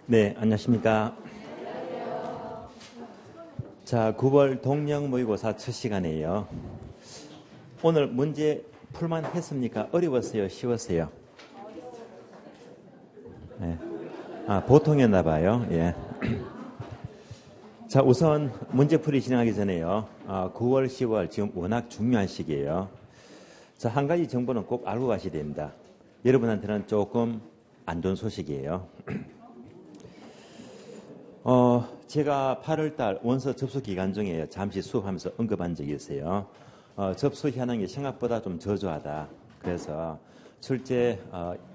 네, 안녕하십니까. 자, 9월 동영 모의고사 첫 시간이에요. 오늘 문제 풀만 했습니까? 어려웠어요? 쉬웠어요? 네. 보통이었나 봐요. 예. 자, 우선 문제풀이 진행하기 전에요. 9월, 10월 지금 워낙 중요한 시기예요. 자, 한 가지 정보는 꼭 알고 가셔야 됩니다. 여러분한테는 조금 안 좋은 소식이에요. 제가 8월달 원서 접수 기간 중에 잠시 수업하면서 언급한 적이 있어요. 접수 현황이 생각보다 좀 저조하다. 그래서 실제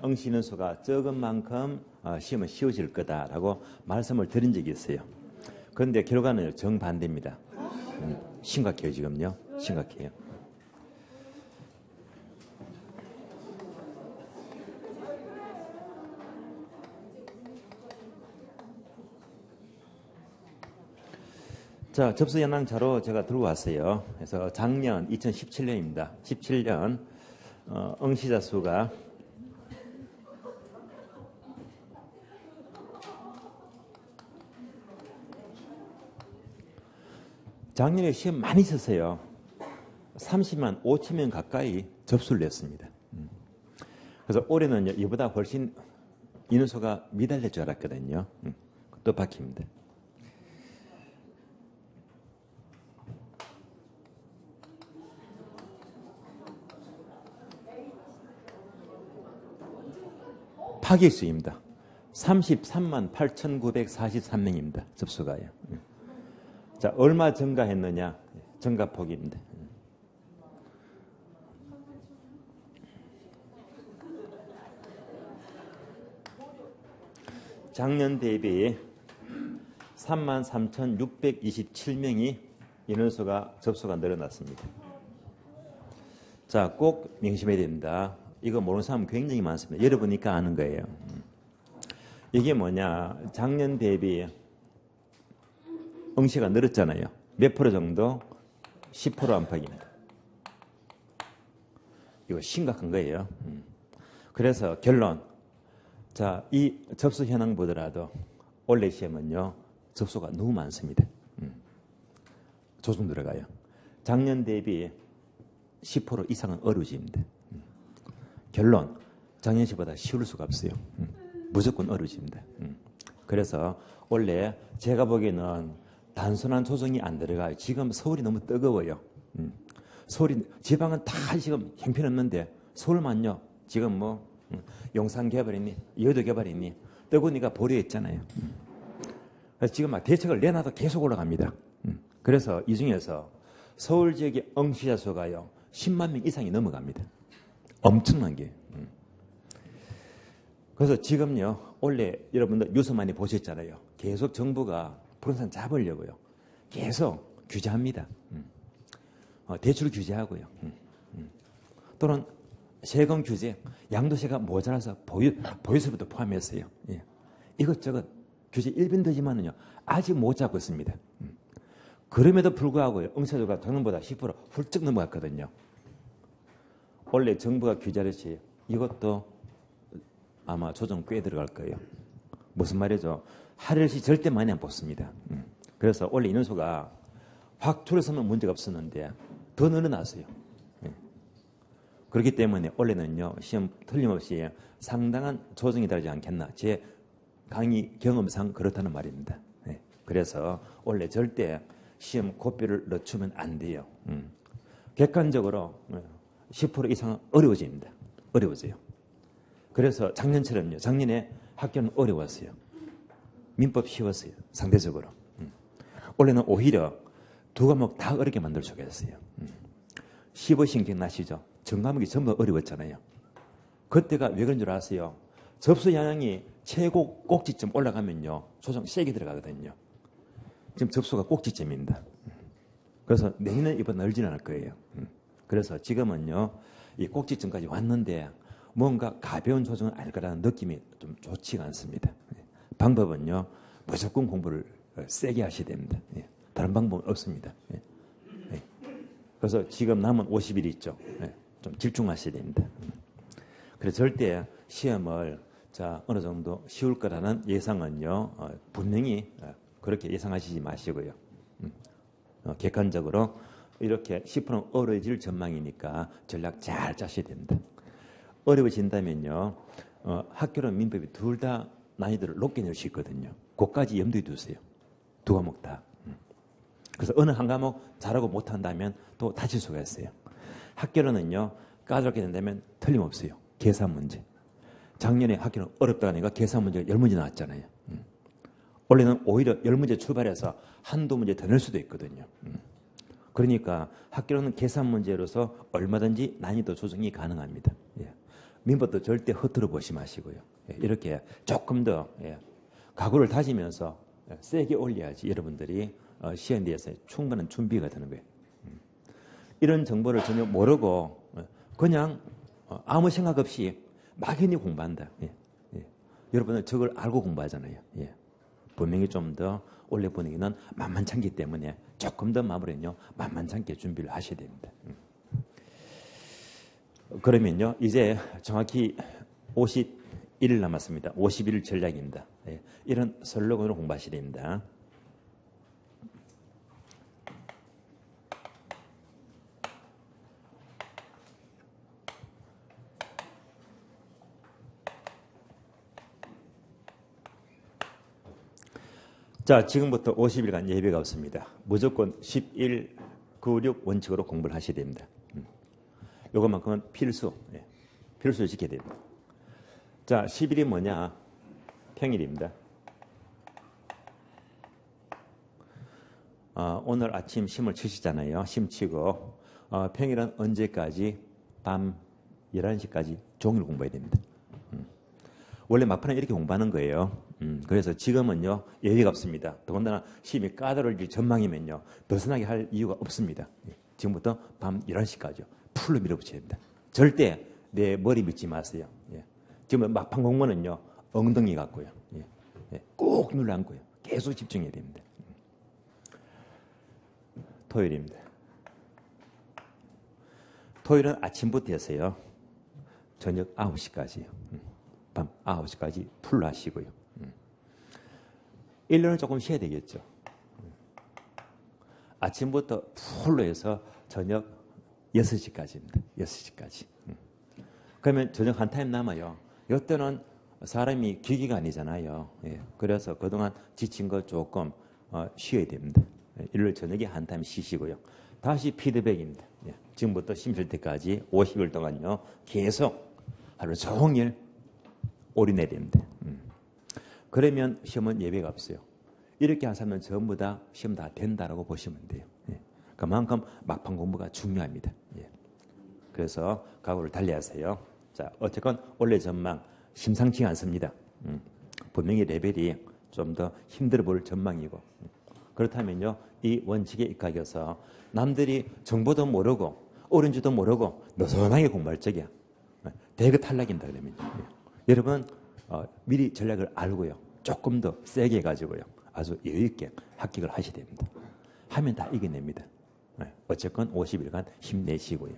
응시 인원수가 적은 만큼 시험은 쉬워질 거다라고 말씀을 드린 적이 있어요. 그런데 결과는 정반대입니다. 심각해요, 지금요. 심각해요. 자, 접수 현황자로 제가 들고 왔어요. 그래서 작년 2017년입니다. 17년 응시자 수가 작년에 시험 많이 있었어요. 30만 5천 명 가까이 접수를 냈습니다. 그래서 올해는 이보다 훨씬 인원수가 미달릴 줄 알았거든요. 또 바뀝니다. 파기수입니다. 33만 8,943명입니다. 접수가요. 자, 얼마 증가했느냐? 증가폭입니다. 작년 대비 33,627명이 인원수가 접수가 늘어났습니다. 자, 꼭 명심해야 됩니다. 이거 모르는 사람 굉장히 많습니다. 여러분이니까 아는 거예요. 이게 뭐냐? 작년 대비 응시가 늘었잖아요. 몇 프로 정도? 10% 안팎입니다. 이거 심각한 거예요. 그래서 결론. 자, 이 접수 현황 보더라도 올해 시험은요, 접수가 너무 많습니다. 조금 들어가요. 작년 대비 10% 이상은 어려워집니다. 결론, 작년 시보다 쉬울 수가 없어요. 무조건 어려워집니다. 그래서 원래 제가 보기에는 단순한 조정이 안 들어가요. 지금 서울이 너무 뜨거워요. 서울이, 지방은 다 지금 형편없는데 서울만요. 지금 뭐 용산 개발이니 여의도 개발이니 뜨거우니까 보류했잖아요. 그래서 지금 막 대책을 내놔도 계속 올라갑니다. 그래서 이 중에서 서울 지역의 응시자 수가요 10만 명 이상이 넘어갑니다. 엄청난 게. 그래서 지금요, 원래 여러분들 뉴스 많이 보셨잖아요. 계속 정부가 부동산 잡으려고요. 계속 규제합니다. 대출 규제하고요. 또는 세금 규제, 양도세가 모자라서 보유세부터 포함했어요. 예. 이것저것 규제 일변도지만은요, 아직 못 잡고 있습니다. 그럼에도 불구하고요, 응시자수가 작년보다 10% 훌쩍 넘어갔거든요. 원래 정부가 규제하듯이 이것도 아마 조정 꽤 들어갈 거예요. 무슨 말이죠? 하루씩 절대 많이 안 뽑습니다. 그래서 원래 인원수가 확 줄어서면 문제가 없었는데 더 늘어났어요. 그렇기 때문에 원래는요, 시험 틀림없이 상당한 조정이 되지 않겠나. 제 강의 경험상 그렇다는 말입니다. 그래서 원래 절대 시험 고비를 늦추면 안 돼요. 객관적으로 10% 이상은 어려워집니다. 어려워져요. 그래서 작년처럼요. 작년에 학교는 어려웠어요. 민법 쉬웠어요. 상대적으로. 올해는 오히려 두 과목 다 어렵게 만들 수가 있어요. 15신 기억나시죠? 전 과목이 전부 어려웠잖아요. 그때가 왜 그런 줄 아세요? 접수 현황이 최고 꼭지점 올라가면요. 조정 세게 들어가거든요. 지금 접수가 꼭지점입니다. 그래서 내년에 이번 늘지는 않을 거예요. 그래서 지금은요, 이 꼭지점까지 왔는데 뭔가 가벼운 조정을 알 거라는 느낌이 좀 좋지가 않습니다. 방법은요, 무조건 공부를 세게 하셔야 됩니다. 다른 방법은 없습니다. 그래서 지금 남은 50일 있죠. 좀 집중하셔야 됩니다. 그래서 절대 시험을 자, 어느 정도 쉬울 거라는 예상은요, 분명히 그렇게 예상하시지 마시고요. 객관적으로 이렇게 10% 어려워질 전망이니까 전략 잘 짜셔야 됩니다. 어려워진다면요, 학교랑 민법이 둘 다 난이도를 높게 낼 수 있거든요. 그것까지 염두에 두세요. 두 과목 다. 그래서 어느 한 과목 잘하고 못한다면 또 다칠 수가 있어요. 학교로는요, 까다롭게 된다면 틀림없어요. 계산 문제. 작년에 학교는 어렵다 하니까 계산 문제가 10문제 나왔잖아요. 원래는 오히려 10문제 출발해서 한두 문제 더 낼 수도 있거든요. 그러니까 학교는 계산 문제로서 얼마든지 난이도 조정이 가능합니다. 예. 민법도 절대 허투루 보시 마시고요. 예. 이렇게 조금 더 각오를 다지면서 세게 올려야지 여러분들이 시험에 대해서 충분한 준비가 되는 거예요. 이런 정보를 전혀 모르고 그냥 아무 생각 없이 막연히 공부한다. 예. 예. 여러분은 저걸 알고 공부하잖아요. 예. 분명히 좀 더 올해 분위기는 만만찮기 때문에 조금 더 마무리는요, 만만찮게 준비를 하셔야 됩니다. 그러면요, 이제 정확히 51일 남았습니다. 51일 전략입니다. 예. 이런 슬로건으로 공부하셔야 됩니다. 자, 지금부터 50일간 예배가 없습니다. 무조건 11, 9, 6 원칙으로 공부를 하셔야 됩니다. 요것만큼은 필수, 필수를 지켜야 됩니다. 자, 10일이 뭐냐? 평일입니다. 오늘 아침 심을 치시잖아요. 심 치고 평일은 언제까지? 밤 11시까지 종일 공부해야 됩니다. 원래 막판에 이렇게 공부하는 거예요. 그래서 지금은요, 예외가 없습니다. 더군다나 시험이 까다로울 전망이면요, 벗어나게 할 이유가 없습니다. 지금부터 밤 11시까지요. 풀로 밀어붙여야 됩니다. 절대 내 머리 믿지 마세요. 지금 막판 공부는요, 엉덩이 같고요. 꼭 눌러 앉고요. 계속 집중해야 됩니다. 토요일입니다. 토요일은 아침부터 해서요, 저녁 9시까지요. 밤 9시까지 풀로 하시고요. 일요일은 조금 쉬어야 되겠죠. 아침부터 풀로 해서 저녁 6시까지입니다. 6시까지. 그러면 저녁 한 타임 남아요. 이때는 사람이 기기가 아니잖아요. 그래서 그동안 지친 거 조금 쉬어야 됩니다. 일요일 저녁에 한 타임 쉬시고요. 다시 피드백입니다. 지금부터 심실 때까지 50일 동안요. 계속 하루 종일 올인해야 됩니다. 그러면 시험은 예외가 없어요. 이렇게 한 사람은 전부 다 시험 다 된다라고 보시면 돼요. 그만큼 막판 공부가 중요합니다. 그래서 각오를 달리하세요. 자, 어쨌건 원래 전망 심상치 않습니다. 분명히 레벨이 좀 더 힘들어 보일 전망이고, 그렇다면요, 이 원칙에 입각해서 남들이 정보도 모르고 옳은지도 모르고 느슨하게 공부할 적이야. 대거 탈락인다 그러면. 여러분 미리 전략을 알고요, 조금 더 세게 해가지고요, 아주 여유 있게 합격을 하셔야 됩니다. 하면 다 이겨냅니다. 어쨌건 50일간 힘내시고요.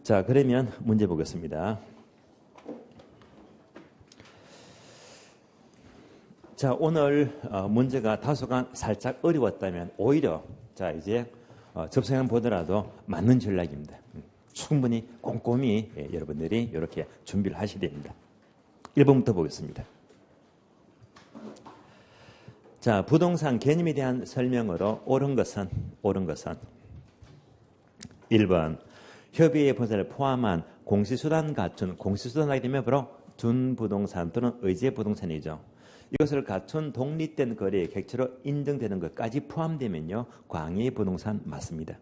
자, 그러면 문제 보겠습니다. 자, 오늘 문제가 다소간 살짝 어려웠다면 오히려 자, 이제 접수형 보더라도 맞는 전략입니다. 충분히 꼼꼼히 여러분들이 이렇게 준비를 하셔야 됩니다. 1번부터 보겠습니다. 자, 부동산 개념에 대한 설명으로 옳은 것은 1번 협의의 본사를 포함한 공시수단 갖춘, 공시수단 하게 되면 바로 준부동산 또는 의제부동산이죠. 이것을 갖춘 독립된 거래의 객체로 인정되는 것까지 포함되면요, 광의부동산 맞습니다.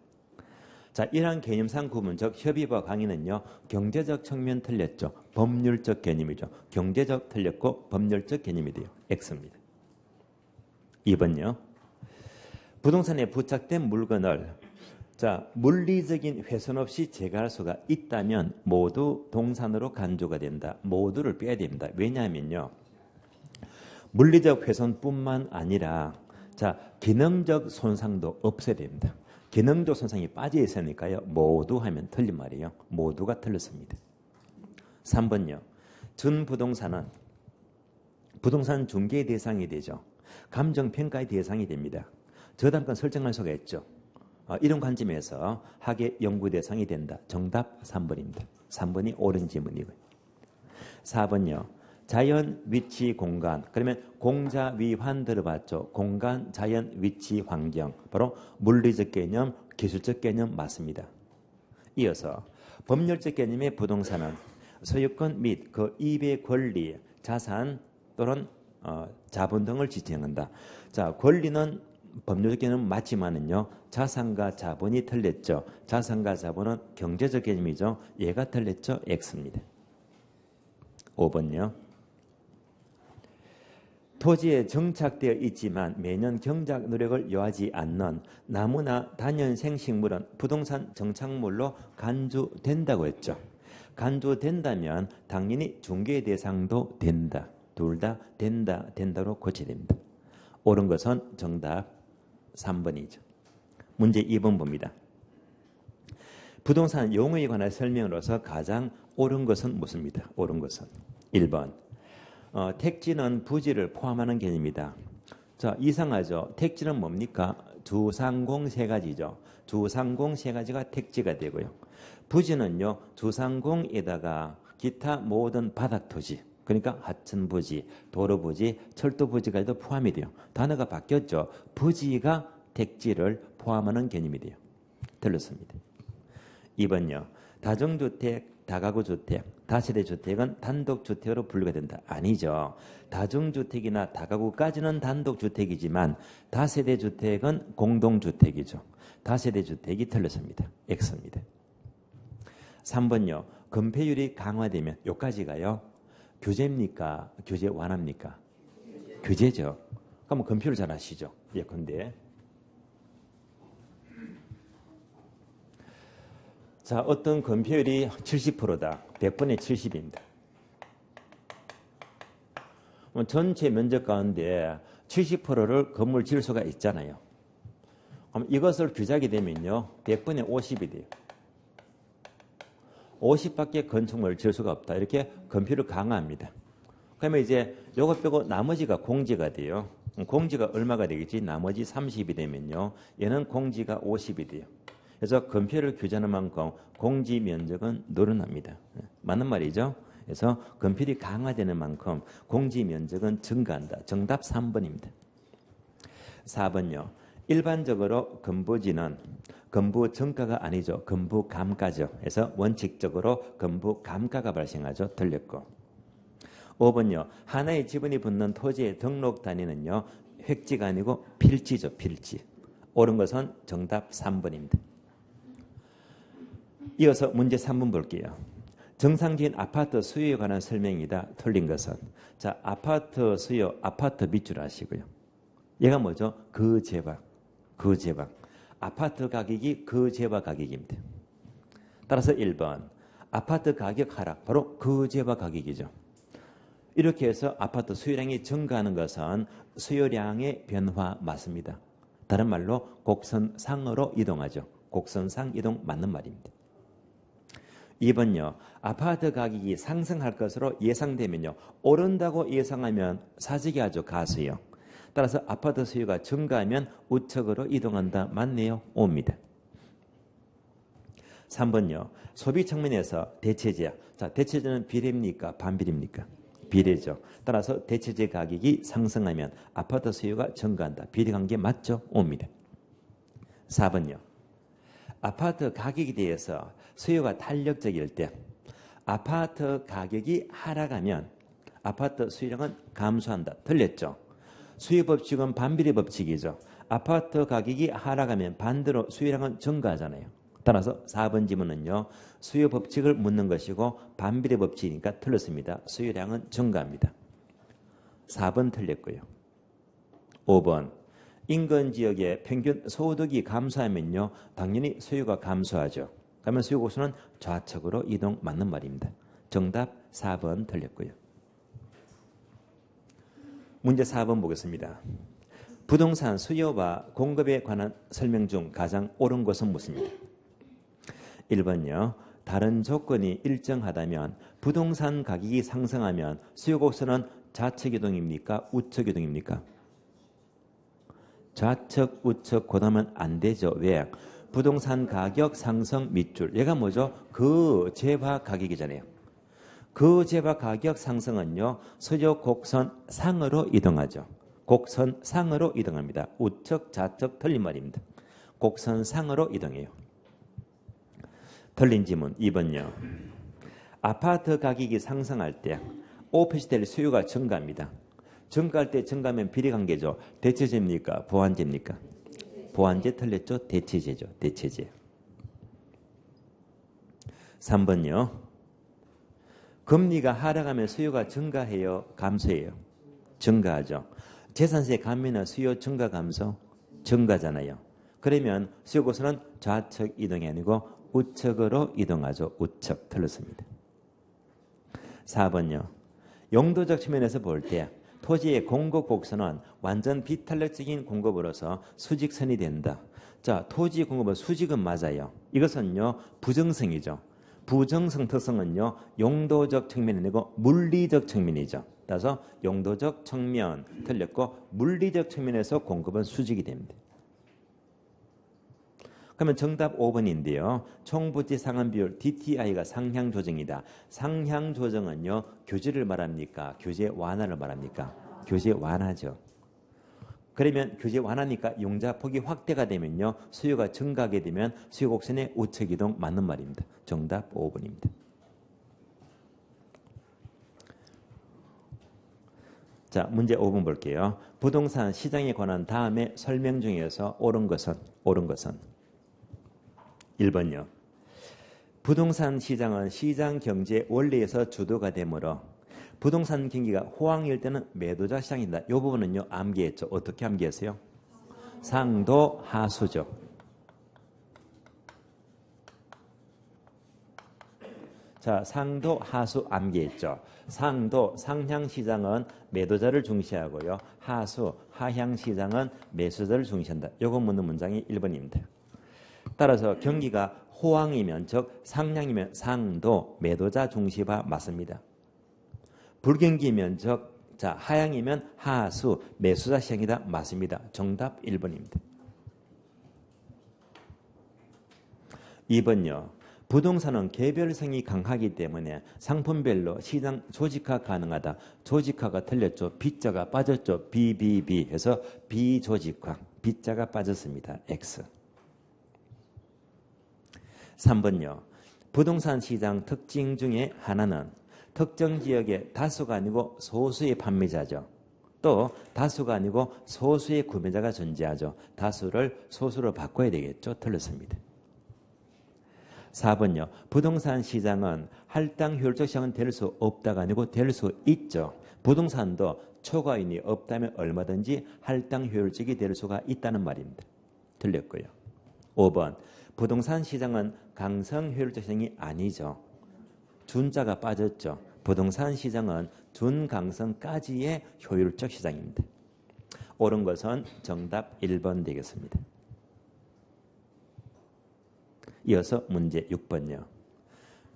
자, 이러한 개념상 구분적 협의와 광의는요, 경제적 측면 틀렸죠. 법률적 개념이죠. 경제적 틀렸고 법률적 개념이 돼요. X입니다. 2번요. 부동산에 부착된 물건을 자, 물리적인 훼손 없이 제거할 수가 있다면 모두 동산으로 간주가 된다. 모두를 빼야 됩니다. 왜냐하면요, 물리적 훼손뿐만 아니라 자, 기능적 손상도 없애야 됩니다. 기능적 손상이 빠져 있으니까요, 모두 하면 틀린 말이에요. 모두가 틀렸습니다. 3번요. 준부동산은 부동산 중개 대상이 되죠. 감정평가의 대상이 됩니다. 저당권 설정할 수가 있죠. 이런 관점에서 학예 연구 대상이 된다. 정답 3번입니다. 3번이 옳은 지문이고요. 4번요. 자연, 위치, 공간. 그러면 공자, 위, 환 들어봤죠. 공간, 자연, 위치, 환경. 바로 물리적 개념, 기술적 개념 맞습니다. 이어서 법률적 개념의 부동산은 소유권 및 그 이배 권리, 자산 또는 자본 등을 지칭한다. 자, 권리는 법률적 개념은 맞지만은요, 자산과 자본이 틀렸죠. 자산과 자본은 경제적 개념이죠. 얘가 틀렸죠. X입니다. 5번요. 토지에 정착되어 있지만 매년 경작 노력을 요하지 않는 나무나 단연생 식물은 부동산 정착물로 간주된다고 했죠. 간주된다면 당연히 중개 대상도 된다. 둘 다 된다, 된다로 고쳐야 됩니다. 옳은 것은 정답 3번이죠. 문제 2번 봅니다. 부동산 용어에 관한 설명으로서 가장 옳은 것은 무엇입니다? 옳은 것은 1번. 택지는 부지를 포함하는 개념이다. 자, 이상하죠. 택지는 뭡니까? 주상공 세 가지죠. 주상공 세 가지가 택지가 되고요. 부지는요, 주상공에다가 기타 모든 바닥 토지, 그러니까 하천 부지, 도로 부지, 철도 부지까지도 포함이 돼요. 단어가 바뀌었죠. 부지가 택지를 포함하는 개념이 돼요. 틀렸습니다. 2번요. 다중주택, 다가구주택, 다세대주택은 단독주택으로 분류가 된다. 아니죠. 다중주택이나 다가구까지는 단독주택이지만 다세대주택은 공동주택이죠. 다세대주택이 틀렸습니다. X입니다. 3번요. 건폐율이 강화되면 여기까지가요. 규제입니까? 규제 완화입니까? 규제죠. 그럼 건폐율 잘 아시죠? 예컨대. 자, 어떤 건폐율이 70%다. 100분의 70입니다. 전체 면적 가운데 70%를 건물 지을 수가 있잖아요. 그럼 이것을 규제하게 되면요. 100분의 50이 돼요. 50밖에 건축물을 지을 수가 없다. 이렇게 건폐율을 강화합니다. 그러면 이제 요것 빼고 나머지가 공지가 돼요. 공지가 얼마가 되겠지? 나머지 30이 되면요. 얘는 공지가 50이 돼요. 그래서 건폐율을 규제하는 만큼 공지 면적은 늘어납니다. 맞는 말이죠? 그래서 건폐율이 강화되는 만큼 공지 면적은 증가한다. 정답 3번입니다. 4번요. 일반적으로 건부지는 건부 정가가 아니죠. 건부 감가죠. 그래서 원칙적으로 건부 감가가 발생하죠. 틀렸고. 5번요. 하나의 지분이 붙는 토지의 등록 단위는요. 획지가 아니고 필지죠. 필지. 옳은 것은 정답 3번입니다. 이어서 문제 3번 볼게요. 정상적인 아파트 수요에 관한 설명이다. 틀린 것은. 자, 아파트 수요, 아파트 밑줄 하시고요. 얘가 뭐죠? 거제방. 거제방. 아파트 가격이 거제방 가격입니다. 따라서 1번. 아파트 가격 하락. 바로 거제방 가격이죠. 이렇게 해서 아파트 수요량이 증가하는 것은 수요량의 변화 맞습니다. 다른 말로 곡선상으로 이동하죠. 곡선상 이동 맞는 말입니다. 2번요. 아파트 가격이 상승할 것으로 예상되면요. 오른다고 예상하면 사직이 아주 가수요. 따라서 아파트 수요가 증가하면 우측으로 이동한다. 맞네요. 옵니다. 3번요. 소비 측면에서 대체제. 자, 대체제는 비례입니까? 반비례입니까? 비례죠. 따라서 대체제 가격이 상승하면 아파트 수요가 증가한다. 비례관계 맞죠? 옵니다. 4번요. 아파트 가격에 대해서 수요가 탄력적일 때 아파트 가격이 하락하면 아파트 수요량은 감소한다. 틀렸죠? 수요 법칙은 반비례 법칙이죠. 아파트 가격이 하락하면 반대로 수요량은 증가하잖아요. 따라서 4번 지문은요. 수요 법칙을 묻는 것이고 반비례 법칙이니까 틀렸습니다. 수요량은 증가합니다. 4번 틀렸고요. 5번. 인근 지역의 평균 소득이 감소하면요. 당연히 수요가 감소하죠. 그러면 수요 고수는 좌측으로 이동 맞는 말입니다. 정답 4번 틀렸고요. 문제 4번 보겠습니다. 부동산 수요와 공급에 관한 설명 중 가장 옳은 것은 무엇입니까? 1번요. 다른 조건이 일정하다면 부동산 가격이 상승하면 수요곡선은 좌측 이동입니까? 우측 이동입니까? 좌측, 우측 고담은 안 되죠. 왜? 부동산 가격 상승 밑줄. 얘가 뭐죠? 그 재화 가격이잖아요. 그 재화 가격 상승은요. 수요 곡선 상으로 이동하죠. 곡선 상으로 이동합니다. 우측, 좌측 틀린 말입니다. 곡선 상으로 이동해요. 틀린 지문 2번요. 아파트 가격이 상승할 때 오피스텔 수요가 증가합니다. 증가할 때 증가하면 비례관계죠. 대체제입니까? 보완제입니까? 보완제 틀렸죠? 대체제죠. 대체제. 3번요. 금리가 하락하면 수요가 증가해요? 감소해요? 증가하죠. 재산세 감면은 수요 증가 감소? 증가잖아요. 그러면 수요고선은 좌측 이동이 아니고 우측으로 이동하죠. 우측 틀렸습니다. 4번요. 용도적 측면에서 볼 때 토지의 공급 곡선은 완전 비탄력적인 공급으로서 수직선이 된다. 자, 토지 공급은 수직은 맞아요. 이것은요 부정성이죠. 부정성 특성은요 용도적 측면이 아니고 물리적 측면이죠. 따라서 용도적 측면 틀렸고 물리적 측면에서 공급은 수직이 됩니다. 그러면 정답 5번인데요. 총부지 상한 비율 DTI가 상향 조정이다. 상향 조정은요. 교제를 말합니까? 교제 완화를 말합니까? 교제 완화죠. 그러면 교제 완화니까 용자 폭이 확대가 되면요. 수요가 증가하게 되면 수요 곡선의 우측 이동 맞는 말입니다. 정답 5번입니다. 자, 문제 5번 볼게요. 부동산 시장에 관한 다음에 설명 중에서 옳은 것은 1번요. 부동산 시장은 시장 경제 원리에서 주도가 되므로 부동산 경기가 호황일 때는 매도자 시장이다. 이 부분은요. 암기했죠. 어떻게 암기했어요? 상도 하수죠. 자, 상도 하수 암기했죠. 상도 상향 시장은 매도자를 중시하고요. 하수 하향 시장은 매수자를 중시한다. 요거 묻는 문장이 1번입니다. 따라서 경기가 호황이면 즉 상향이면 상도 매도자 중시가 맞습니다. 불경기면 즉 하향이면 하수 매수자 시장이다 맞습니다. 정답 1번입니다. 2번요. 부동산은 개별성이 강하기 때문에 상품별로 시장 조직화 가능하다. 조직화가 틀렸죠. B자가 빠졌죠. BBB 해서 비조직화. B자가 빠졌습니다. X. 3번요. 부동산 시장 특징 중에 하나는 특정 지역의 다수가 아니고 소수의 판매자죠. 또 다수가 아니고 소수의 구매자가 존재하죠. 다수를 소수로 바꿔야 되겠죠. 틀렸습니다. 4번요. 부동산 시장은 할당 효율적 시장은 될 수 없다가 아니고 될 수 있죠. 부동산도 초과인이 없다면 얼마든지 할당 효율적이 될 수가 있다는 말입니다. 틀렸고요. 5번. 부동산 시장은 강성 효율적 시장이 아니죠. 준자가 빠졌죠. 부동산 시장은 준강성까지의 효율적 시장입니다. 옳은 것은 정답 1번 되겠습니다. 이어서 문제 6번요.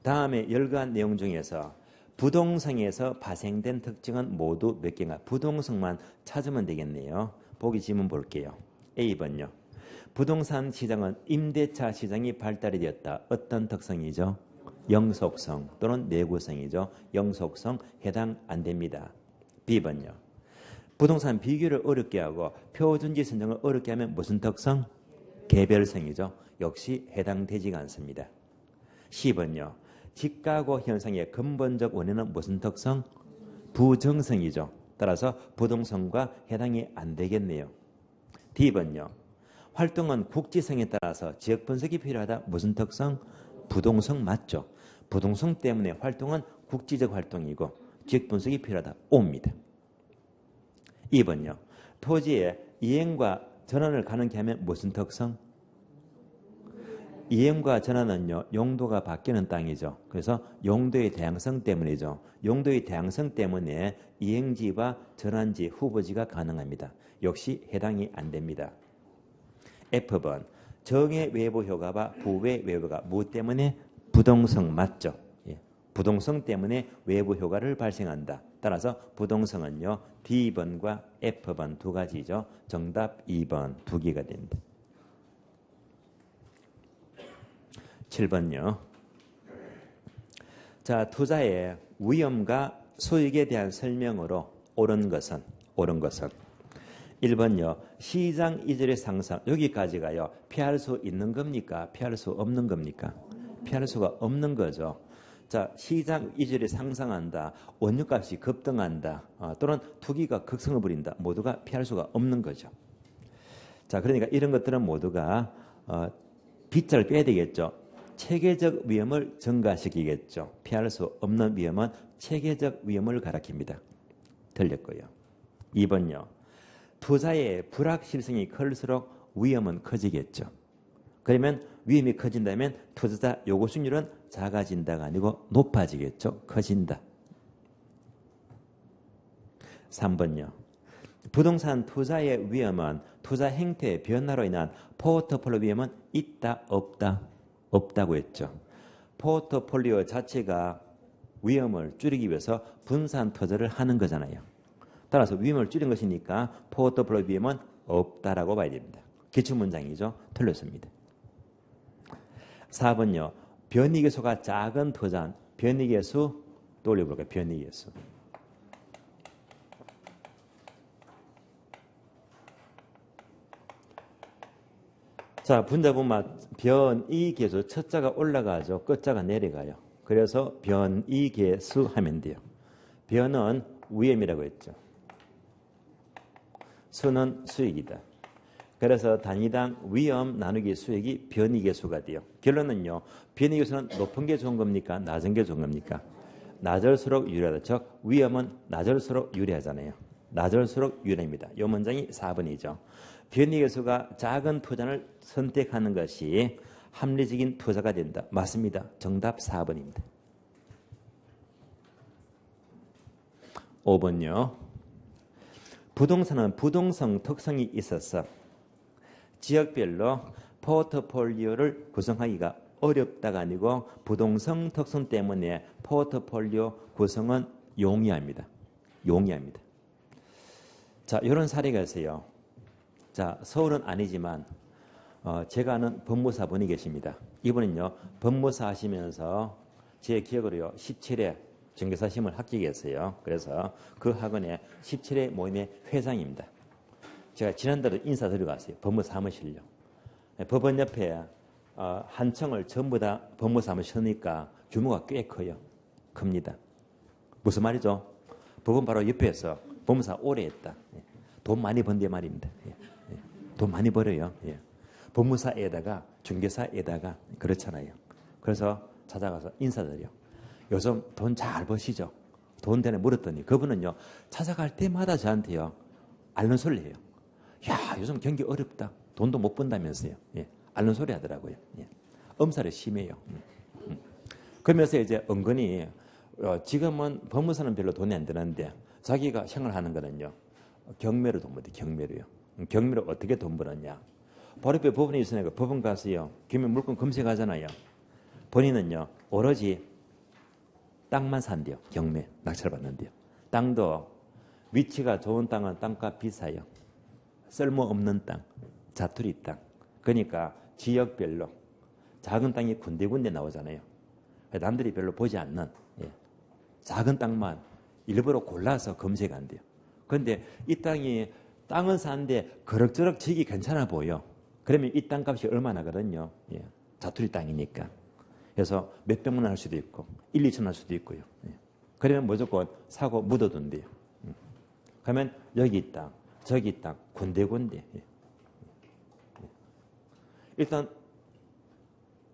다음에 열거한 내용 중에서 부동성에서 발생된 특징은 모두 몇 개인가? 부동성만 찾으면 되겠네요. 보기 지문 볼게요. A번요. 부동산 시장은 임대차 시장이 발달이 되었다. 어떤 특성이죠? 영속성 또는 내구성이죠. 영속성 해당 안 됩니다. B번요. 부동산 비교를 어렵게 하고 표준지 선정을 어렵게 하면 무슨 특성? 개별성이죠. 역시 해당되지가 않습니다. C번요. 집가고 현상의 근본적 원인은 무슨 특성? 부정성이죠. 따라서 부동성과 해당이 안 되겠네요. D번요. 활동은 국지성에 따라서 지역 분석이 필요하다. 무슨 특성? 부동성 맞죠. 부동성 때문에 활동은 국지적 활동이고 지역 분석이 필요하다. O입니다. 2번요. 토지의 이행과 전환을 가능케 하면 무슨 특성? 이행과 전환은요. 용도가 바뀌는 땅이죠. 그래서 용도의 다양성 때문이죠. 용도의 다양성 때문에 이행지와 전환지, 후보지가 가능합니다. 역시 해당이 안 됩니다. F번. 정의 외부 효과와 부의 외부가 뭐 때문에? 부동성 맞죠? 예. 부동성 때문에 외부 효과를 발생한다. 따라서 부동성은요, D번과 F번 두 가지죠. 정답 2번 두 개가 됩니다. 7번요. 자, 투자의 위험과 수익에 대한 설명으로 옳은 것은 1번요. 시장 이질의 상승. 여기까지가요. 피할 수 있는 겁니까? 피할 수 없는 겁니까? 피할 수가 없는 거죠. 자, 시장 이질이 상승한다. 원유값이 급등한다. 또는 투기가 극성을 부린다. 모두가 피할 수가 없는 거죠. 자, 그러니까 이런 것들은 모두가 빗자를 빼야 되겠죠. 체계적 위험을 증가시키겠죠. 피할 수 없는 위험은 체계적 위험을 가리킵니다. 틀렸고요. 2번요. 투자의 불확실성이 클수록 위험은 커지겠죠. 그러면 위험이 커진다면 투자자 요구 수익률은 작아진다가 아니고 높아지겠죠. 커진다. 3번요. 부동산 투자의 위험은 투자 행태의 변화로 인한 포트폴리오 위험은 있다, 없다? 없다고 했죠. 포트폴리오 자체가 위험을 줄이기 위해서 분산 투자를 하는 거잖아요. 따라서 위험을 줄인 것이니까 포트폴리오 위험은 없다라고 봐야 됩니다. 기출문장이죠. 틀렸습니다. 4번요. 변이계수가 작은 투자는 변이계수 또 올려볼까요? 변이계수. 자, 분자 보면 변이계수 첫 자가 올라가죠. 끝 자가 내려가요. 그래서 변이계수 하면 돼요. 변은 위험이라고 했죠. 수는 수익이다. 그래서 단위당 위험 나누기 수익이 변이계수가 돼요. 결론은요. 변이계수는 높은 게 좋은 겁니까? 낮은 게 좋은 겁니까? 낮을수록 유리하다. 즉 위험은 낮을수록 유리하잖아요. 낮을수록 유리합니다. 이 문장이 4번이죠. 변이계수가 작은 투자를 선택하는 것이 합리적인 투자가 된다. 맞습니다. 정답 4번입니다. 5번요. 부동산은 부동성 특성이 있어서 지역별로 포트폴리오를 구성하기가 어렵다가 아니고 부동성 특성 때문에 포트폴리오 구성은 용이합니다. 용이합니다. 자, 이런 사례가 있어요. 자, 서울은 아니지만 제가 아는 법무사 분이 계십니다. 이분은요, 법무사 하시면서 제 기억으로요, 17회 정교사 시험을 합격했어요. 그래서 그 학원의 17회 모임의 회장입니다. 제가 지난달에 인사드리고 왔어요. 법무사 사무실요. 법원 옆에 한 층을 전부 다 법무사 사무실 쓰니까 규모가 꽤 커요. 큽니다. 무슨 말이죠? 법원 바로 옆에서 법무사 오래 했다. 돈 많이 번데 말입니다. 돈 많이 벌어요. 법무사에다가 중개사에다가 그렇잖아요. 그래서 찾아가서 인사드려. 요즘 돈 잘 버시죠? 돈 되네 물었더니 그분은요. 찾아갈 때마다 저한테요. 앓는 소리를 해요. 야, 요즘 경기 어렵다. 돈도 못 번다면서요. 앓는 소리 하더라고요. 엄살이 심해요. 그러면서 이제 은근히 지금은 법무사는 별로 돈이 안 드는데 자기가 생활하는 거는요. 경매로 돈 버대. 경매로요. 경매로 어떻게 돈 벌었냐. 바로 옆에 법원이 있으니까 법원 가서요. 경매 물건 검색하잖아요. 본인은요. 오로지 땅만 산대요. 경매 낙찰 받는데요. 땅도 위치가 좋은 땅은 땅값 비싸요. 쓸모없는 땅, 자투리 땅. 그러니까 지역별로 작은 땅이 군데군데 나오잖아요. 남들이 별로 보지 않는 작은 땅만 일부러 골라서 검색한대요. 그런데 이 땅은 사는데 그럭저럭 지기 괜찮아 보여. 그러면 이 땅값이 얼마나 하거든요. 자투리 땅이니까. 그래서 몇백만 원 할 수도 있고 1, 2천 원 할 수도 있고요. 그러면 무조건 사고 묻어둔대요. 그러면 여기 땅, 저기 땅, 군데군데. 일단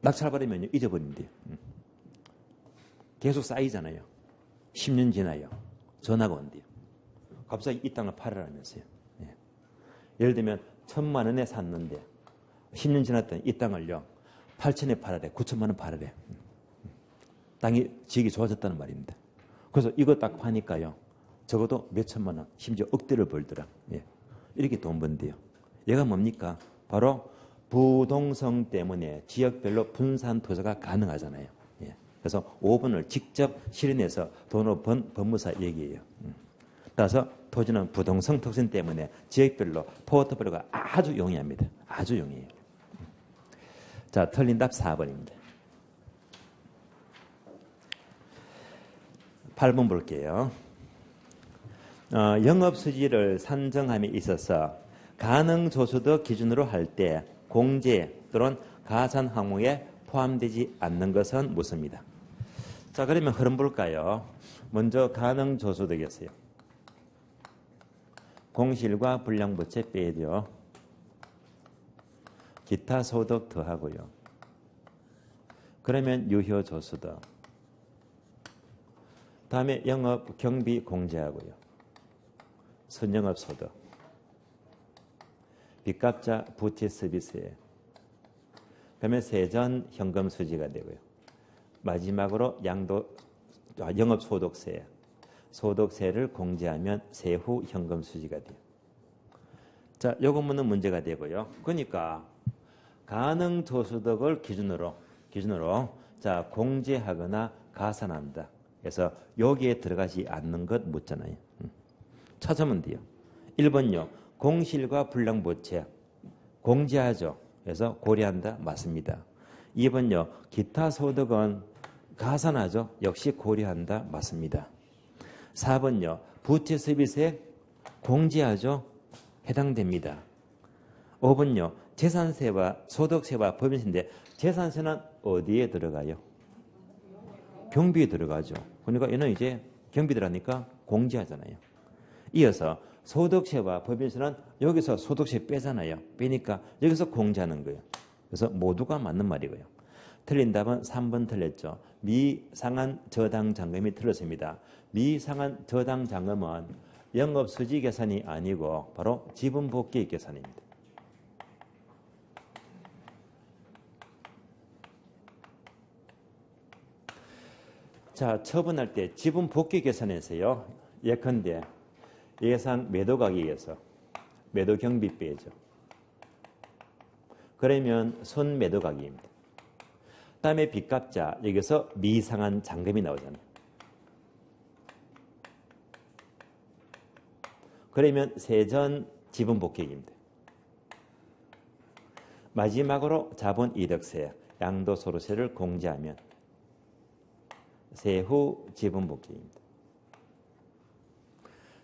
낙찰받으면 잊어버린대요. 계속 쌓이잖아요. 10년 지나요. 전화가 온대요. 갑자기 이 땅을 팔으라면서요. 예를 들면 1,000만 원에 샀는데 10년 지났더니 이 땅을요. 8천에 팔아래. 9천만 원 팔아래. 땅이 지역이 좋아졌다는 말입니다. 그래서 이거 딱 파니까요. 적어도 몇 천만 원, 심지어 억대를 벌더라. 이렇게 돈 번대요. 얘가 뭡니까? 바로 부동성 때문에 지역별로 분산 투자가 가능하잖아요. 그래서 5번을 직접 실현해서 돈을 번 법무사 얘기예요. 따라서 토지는 부동성 특성 때문에 지역별로 포트폴리오가 아주 용이합니다. 아주 용이해요. 자, 틀린 답 4번입니다. 8번 볼게요. 영업수지를 산정함에 있어서 가능조수도 기준으로 할 때 공제 또는 가산 항목에 포함되지 않는 것은 무엇입니다. 자, 그러면 흐름 볼까요? 먼저 가능조수 되겠어요. 공실과 불량부채 빼죠. 기타 소득 더하고요. 그러면 유효조수도. 다음에 영업 경비 공제하고요. 선영업 소득. 빚값자 부채 서비스에. 그러면 세전 현금 수지가 되고요. 마지막으로 영업 소득세. 소득세를 공제하면 세후 현금 수지가 돼요. 자, 요거 묻는 문제가 되고요. 그러니까 가능조수득을 기준으로 자, 공제하거나 가산한다. 그래서 여기에 들어가지 않는 것 묻잖아요. 찾으면 돼요. 1번요. 공실과 불량부채 공제하죠. 그래서 고려한다. 맞습니다. 2번요. 기타 소득은 가산하죠. 역시 고려한다. 맞습니다. 4번요. 부채 서비스에 공제하죠. 해당됩니다. 5번요. 재산세와 소득세와 법인세인데 재산세는 어디에 들어가요? 경비에 들어가죠. 그러니까 얘는 이제 경비 들어가니까 공제하잖아요. 이어서 소득세와 법인세는 여기서 소득세 빼잖아요. 빼니까 여기서 공제하는 거예요. 그래서 모두가 맞는 말이고요. 틀린 답은 3번 틀렸죠. 미상한 저당 잔금이 틀렸습니다. 미상한 저당 잔금은 영업수지 계산이 아니고 바로 지분복귀 계산입니다. 자, 처분할 때 지분복귀 계산에서요. 예컨대 예상 매도가격에서 매도 경비 빼죠. 그러면 손매도가격입니다. 다음에 빚값자 여기서 미상한 잔금이 나오잖아요. 그러면 세전 지분복귀액입니다. 마지막으로 자본이득세, 양도소득세를 공제하면 세후 지분복귀입니다.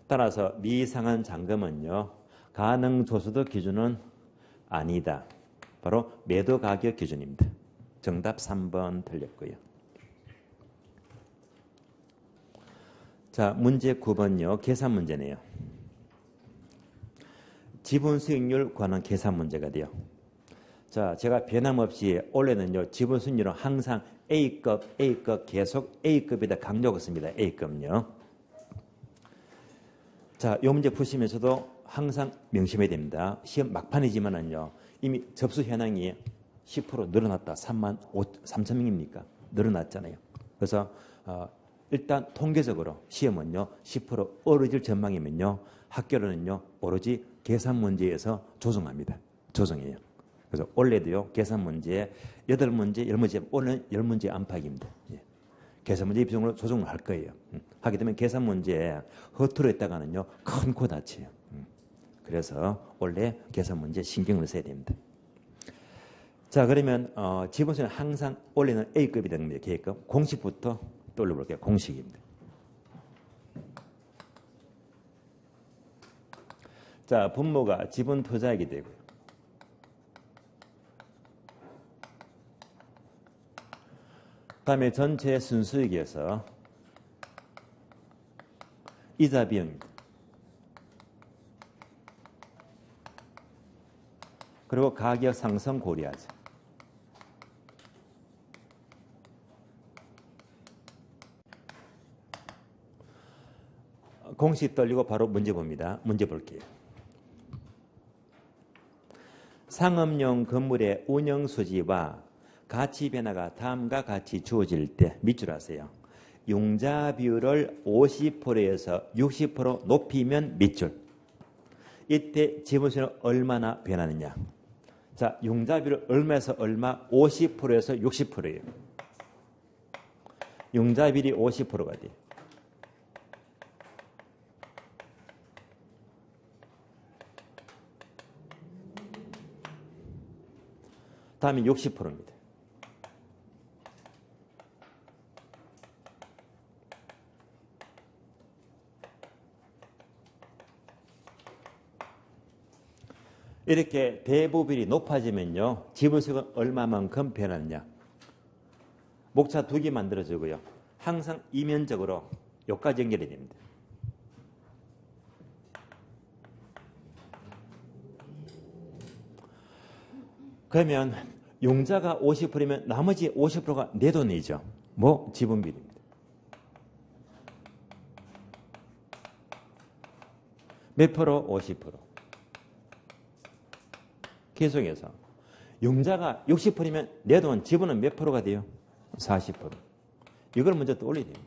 따라서 미상한 잔금은요. 가능조수득 기준은 아니다. 바로 매도가격 기준입니다. 정답 3번 틀렸고요. 자, 문제 9번요. 계산 문제네요. 지분 수익률 관한 계산 문제가 돼요. 자, 제가 변함없이 원래는요. 지분 수익률은 항상 A급 계속 A급에다 강조하고 있습니다. A급요. 자, 이 문제 푸시면서도 항상 명심해야 됩니다. 시험 막판이지만은요. 이미 접수 현황이 10% 늘어났다. 3,000명입니까? 늘어났잖아요. 그래서 일단 통계적으로 시험은요. 10% 어려질 전망이면요. 학교로는요. 오로지 계산 문제에서 조정합니다. 조정해요. 그래서 원래도요. 계산 문제 8문제, 10문제, 오늘은 10문제 안팎입니다. 예. 계산 문제 비중으로 조정을 할 거예요. 하게 되면 계산 문제에 허투루 했다가는요. 큰 코 다쳐요. 그래서 원래 계산 문제 신경을 써야 됩니다. 자, 그러면 지분수는 항상 원래는 A급이 되는 겁니다. 계획급. 공식부터 떠올려볼게요. 공식입니다. 자, 분모가 지분 투자액이 되고요. 다음에 전체 순수익에서 이자 비용입니다. 그리고 가격 상승 고려하죠. 공식 떨리고 바로 문제 봅니다. 문제 볼게요. 상업용 건물의 운영 수지와 가치 변화가 다음과 같이 주어질 때 밑줄 하세요. 융자 비율을 50%에서 60% 높이면 밑줄. 이때 지분수는 얼마나 변하느냐. 자, 융자 비율 얼마에서 얼마? 50%에서 60%예요. 융자 비율이 50%가 돼요. 다음에 60%입니다. 이렇게 대부비율이 높아지면요, 지분수가 얼마만큼 변하느냐. 목차 2개 만들어주고요. 항상 이면적으로 여기까지 연결이 됩니다. 그러면 용자가 50%면 나머지 50%가 내 돈이죠. 뭐 지분비율입니다. 몇 프로? 50%. 계속해서 용자가 60%면 내 돈 지분은 몇 프로가 돼요? 40%. 이걸 먼저 떠올려야 됩니다.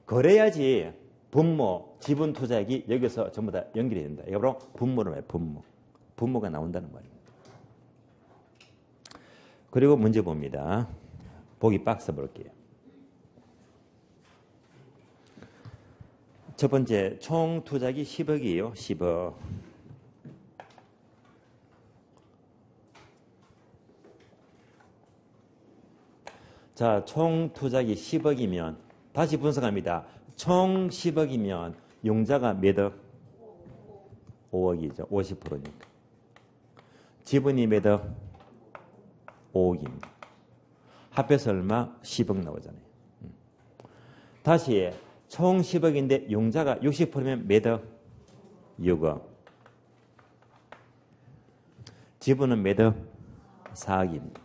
그래야지 분모, 지분 투자액이 여기서 전부 다 연결이 된다. 이게 바로 분모로 해요. 분모. 분모가 나온다는 말입니다. 그리고 문제 봅니다. 보기 박스 볼게요. 첫 번째, 총 투자액이 10억이에요. 10억. 자, 총 투자액이 10억이면 다시 분석합니다. 총 10억이면 용자가 몇 억? 5억이죠. 50%니까. 지분이 몇 억? 5억입니다. 합해서 얼마? 10억 나오잖아요. 다시 총 10억인데 용자가 60%면 몇 억? 6억. 지분은 몇 억? 4억입니다.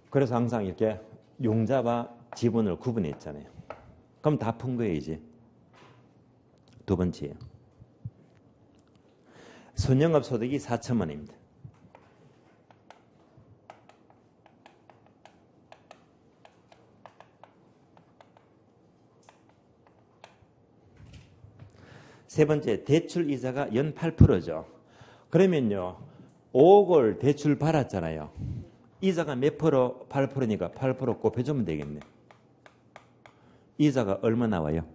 그래서 항상 이렇게 용자와 지분을 구분했잖아요. 그럼 다 푼 거예요, 이제. 두 번째예요. 순영업 소득이 4천만원입니다. 세 번째, 대출 이자가 연 8%죠. 그러면요, 5억을 대출 받았잖아요. 이자가 몇 프로? 8%니까 8% 곱해주면 되겠네. 이자가 얼마 나와요?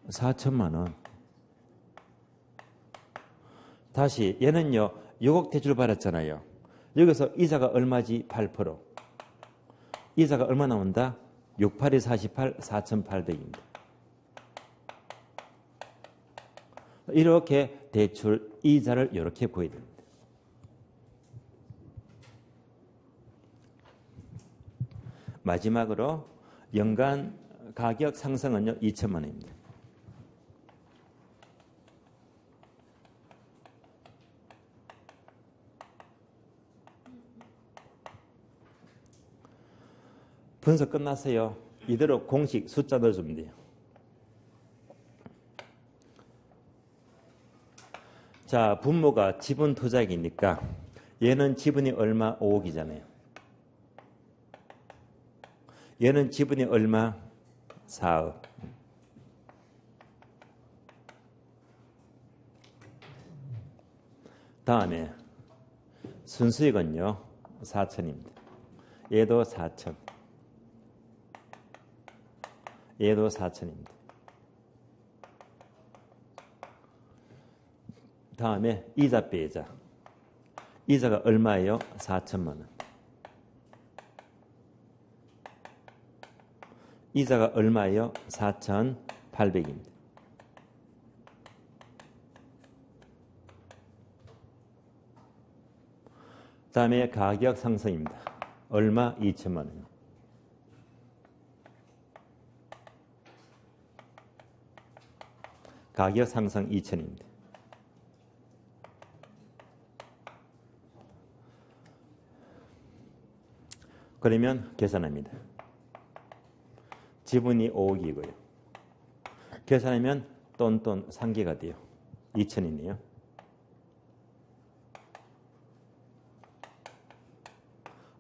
4천만 원. 다시 얘는요, 6억 대출 받았잖아요. 여기서 이자가 얼마지? 8%. 이자가 얼마 나온다? 6, 8이 48, 4,800입니다. 이렇게 대출 이자를 이렇게 구해야 됩니다. 마지막으로 연간 가격 상승은요 2천만 원입니다. 분석 끝났어요. 이대로 공식 숫자 넣어주면 돼요. 자, 분모가 지분 투자액이니까 얘는 지분이 얼마? 5억이잖아요. 얘는 지분이 얼마? 4억. 다음에 순수익은요 4천입니다. 얘도 4천. 얘도 4천입니다. 다음에 이자 빼자. 이자가 얼마예요? 4천만 원. 이자가 얼마예요? 4,800입니다. 다음에 가격 상승입니다. 얼마? 2천만 원. 가격 상승 2천입니다. 그러면 계산합니다. 지분이 5억이고요. 계산하면 똔똔 3개가 돼요. 2천이네요.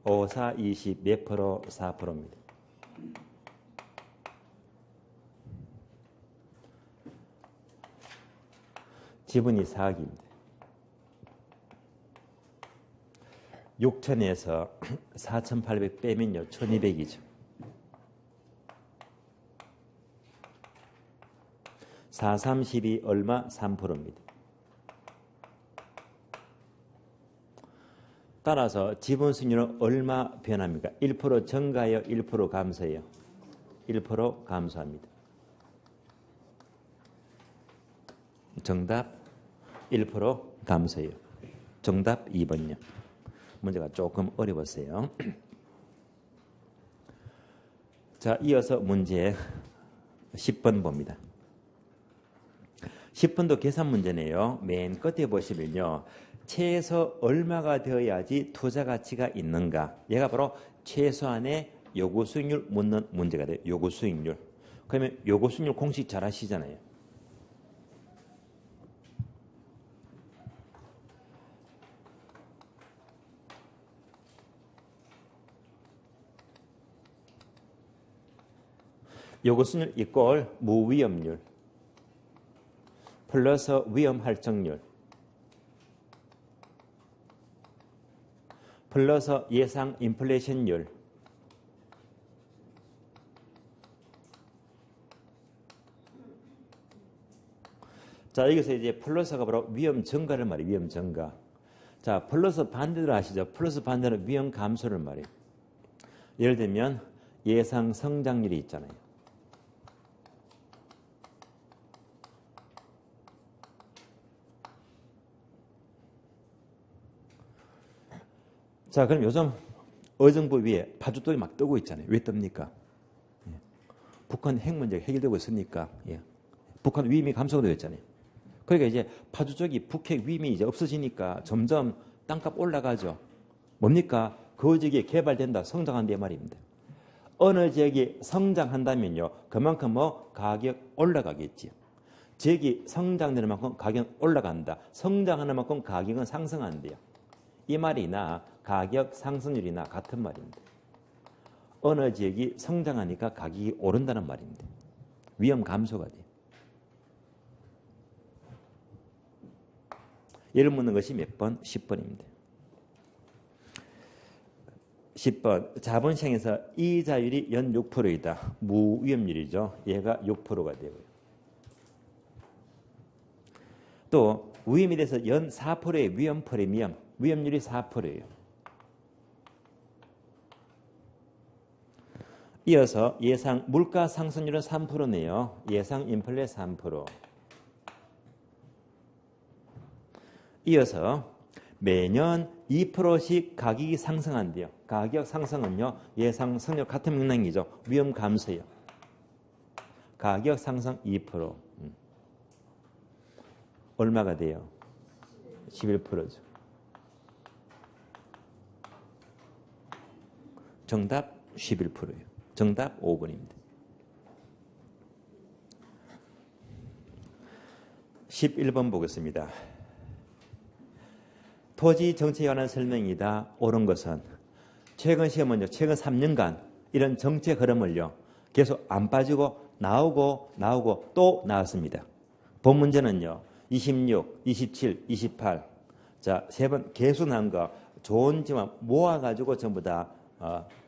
5, 4, 20, 몇 프로? 4%입니다. 지분이 4억입니다. 6천에서 4,800 빼면요 1,200이죠. 4, 30이 얼마? 3%입니다. 따라서 지분 수익률은 얼마 변합니까? 1% 증가요? 1% 감소요? 1% 감소합니다. 정답 1% 감소요. 정답 2번요. 문제가 조금 어려웠어요. 자, 이어서 문제 10번 봅니다. 10번도 계산 문제네요. 맨 끝에 보시면요. 최소 얼마가 되어야지 투자 가치가 있는가? 얘가 바로 최소한의 요구 수익률 묻는 문제가 돼요. 요구 수익률. 그러면 요구 수익률 공식 잘 아시잖아요. 요구 수익률 이꼴 무위험률 플러스 위험 할증률 플러스 예상 인플레이션율 자, 여기서 이제 플러스가 바로 위험 증가를 말이에요. 위험 증가. 자, 플러스 반대로 아시죠? 플러스 반대로 위험 감소를 말이에요. 예를 들면 예상 성장률이 있잖아요. 자, 그럼 요즘 의정부 위에 파주돌이 막 뜨고 있잖아요. 왜 뜹니까? 예. 북한 핵 문제가 해결되고 있으니까. 예. 북한 위험이 감소가 되었잖아요. 그러니까 이제 파주 쪽이 북핵 위험이 이제 없어지니까 점점 땅값 올라가죠. 뭡니까? 그 지역이 개발된다, 성장한다 말입니다. 어느 지역이 성장한다면요, 그만큼 뭐 가격 올라가겠지요. 지역이 성장되는 만큼 가격 올라간다. 성장하는 만큼 가격은 상승한대요. 이 말이나 가격 상승률이나 같은 말입니다. 어느 지역이 성장하니까 가격이 오른다는 말입니다. 위험 감소가 돼요. 예를 묻는 것이 몇 번? 10번입니다. 10번 자본시장에서 이자율이 연 6%이다. 무위험률이죠. 얘가 6%가 되고요. 또 위험에 대해서 연 4%의 위험 프리미엄, 위험률이 4%예요. 이어서 예상 물가 상승률은 3%네요. 예상 인플레 3%. 이어서 매년 2%씩 가격이 상승한대요. 가격 상승은요, 예상 성적 같은 맥락이죠. 위험 감소요. 가격 상승 2%. 얼마가 돼요? 11%죠. 정답 11%예요. 정답 5번입니다. 11번 보겠습니다. 토지 정책에 관한 설명이다. 옳은 것은 최근 시험은요, 최근 3년간 이런 정책 흐름을요, 계속 안 빠지고 나오고 또 나왔습니다. 본 문제는요, 26, 27, 28. 자, 세 번 계속 나온 거 좋은 지만 모아가지고 전부 다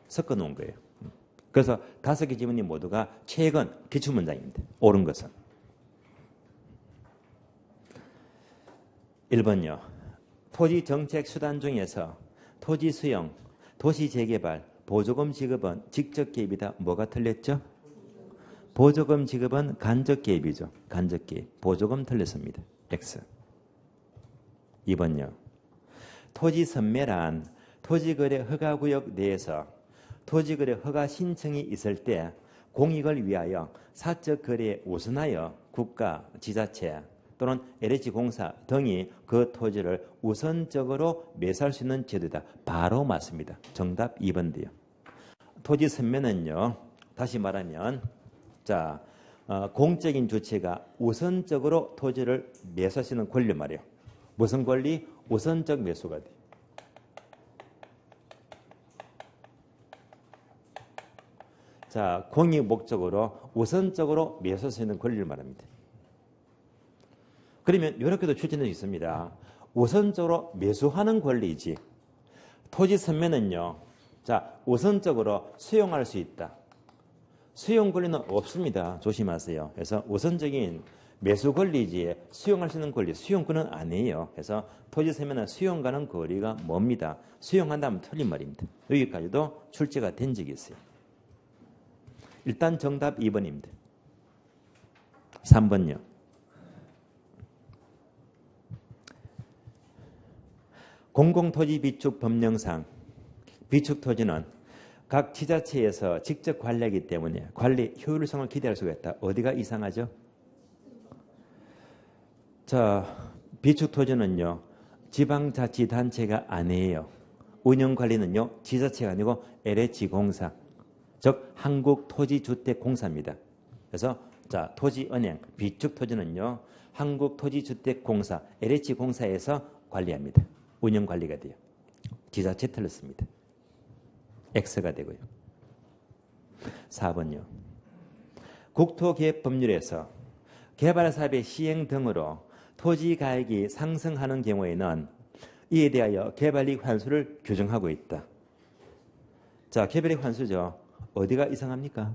섞어 놓은 거예요. 그래서 5개 지문이 모두가 최근 기출문장입니다. 옳은 것은. 1번요. 토지 정책 수단 중에서 토지 수용, 도시 재개발, 보조금 지급은 직접 개입이다. 뭐가 틀렸죠? 보조금 지급은 간접 개입이죠. 간접 개입. 보조금 틀렸습니다. X. 2번요. 토지 선매란 토지거래 허가구역 내에서 토지거래 허가 신청이 있을 때 공익을 위하여 사적 거래에 우선하여 국가, 지자체 또는 LH공사 등이 그 토지를 우선적으로 매수할 수 있는 제도다. 바로 맞습니다. 정답 2번인데요. 토지 선매는요, 다시 말하면 자, 공적인 주체가 우선적으로 토지를 매수할 수 있는 권리 말이에요. 무슨 권리? 우선적 매수가 돼요. 자, 공익 목적으로 우선적으로 매수할 수 있는 권리를 말합니다. 그러면 이렇게도 추진할 수 있습니다. 우선적으로 매수하는 권리이지 토지 선면은요, 자, 우선적으로 수용할 수 있다. 수용 권리는 없습니다. 조심하세요. 그래서 우선적인 매수 권리지 수용할 수 있는 권리, 수용권은 아니에요. 그래서 토지 선면은 수용과는 거리가 멉니다. 수용한다면 틀린 말입니다. 여기까지도 출제가 된 적이 있어요. 일단 정답 2번입니다. 3번요. 공공토지 비축 법령상 비축토지는 각 지자체에서 직접 관리하기 때문에 관리 효율성을 기대할 수가 있다. 어디가 이상하죠? 자, 비축토지는요, 지방자치단체가 아니에요. 운영관리는요, 지자체가 아니고 LH공사, 즉 한국토지주택공사입니다. 그래서 자, 토지은행, 비축토지는요, 한국토지주택공사, LH공사에서 관리합니다. 운영관리가 돼요. 지자체 틀렸습니다. X가 되고요. 4번요. 국토개혁법률에서 개발사업의 시행 등으로 토지가액이 상승하는 경우에는 이에 대하여 개발이익 환수를 규정하고 있다. 자, 개발이익 환수죠. 어디가 이상합니까?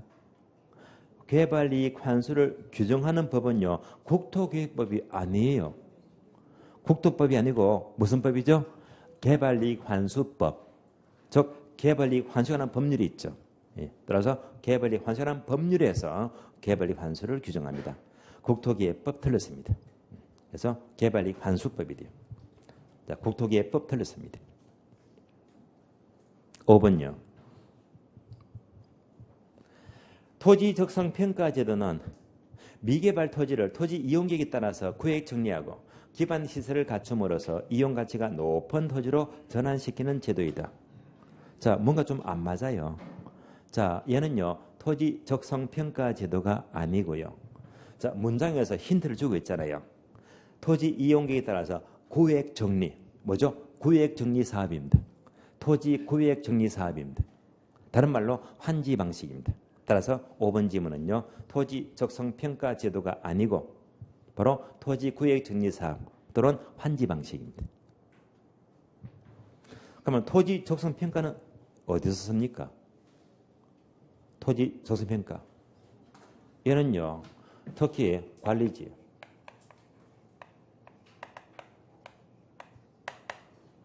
개발이익 환수를 규정하는 법은요, 국토개혁법이 아니에요. 국토법이 아니고 무슨 법이죠? 개발이익 환수법. 즉 개발이익 환수하는 법률이 있죠. 예, 따라서 개발이익 환수하는 법률에서 개발이익 환수를 규정합니다. 국토기획법 틀렸습니다. 그래서 개발이익 환수법이 돼요. 자, 국토기획법 틀렸습니다. 5번요. 토지 적성 평가 제도는 미개발 토지를 토지 이용객에 따라서 구획 정리하고 기반 시설을 갖춤으로써 이용 가치가 높은 토지로 전환시키는 제도이다. 자, 뭔가 좀 안 맞아요. 자, 얘는요, 토지 적성 평가 제도가 아니고요. 자, 문장에서 힌트를 주고 있잖아요. 토지 이용객에 따라서 구획 정리, 뭐죠? 구획 정리 사업입니다. 토지 구획 정리 사업입니다. 다른 말로 환지 방식입니다. 따라서 5번 지문은요, 토지 적성 평가 제도가 아니고 바로 토지 구획 정리 사업 또는 환지 방식입니다. 그러면 토지 적성 평가는 어디서 씁니까? 토지 적성 평가. 얘는요, 특히 관리지요.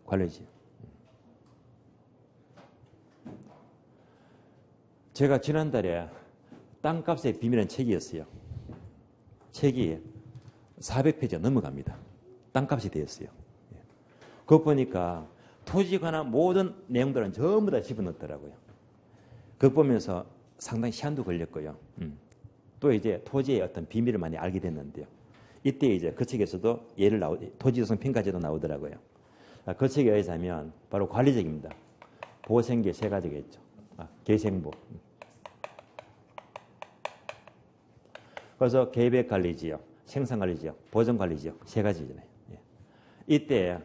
관리지요. 제가 지난달에 땅값의 비밀이라는 책이었어요. 책이 400페이지가 넘어갑니다. 땅값이 되었어요. 그거 보니까 토지에 관한 모든 내용들은 전부 다 집어넣더라고요. 그거 보면서 상당히 시간도 걸렸고요. 또 이제 토지의 어떤 비밀을 많이 알게 됐는데요. 이때 이제 그 책에서도 토지조성 평가제도 나오더라고요. 그 책에 의하면 바로 관리적입니다. 보생계 세 가지가 있죠. 계생보. 그래서 계획관리지역, 생산관리지역, 보전관리지역 세 가지잖아요. 이때